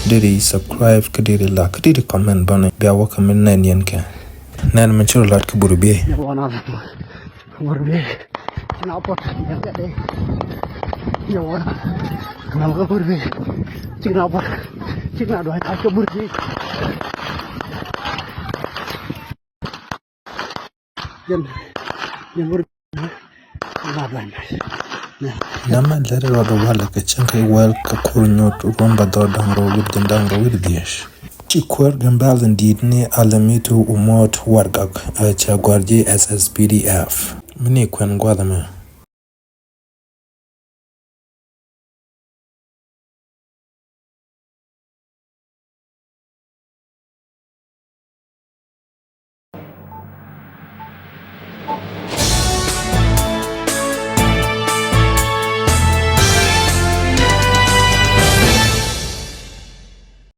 Did subscribe, did like, did comment bana be welcome in nyan ka. Nan mature lot ka Buribiey. Buribiey. Now pot that day. You want now go Buribiey. Chicken out. Chicken out I go Buribiey. Nama lere rodo wala ka chanka wel ka kurnyo to romba dodang ro with dang ro with dish. Chikwer gambal indeed ne alamitu umot wargak a chagwarji SSPDF. Mini kwen gwadama.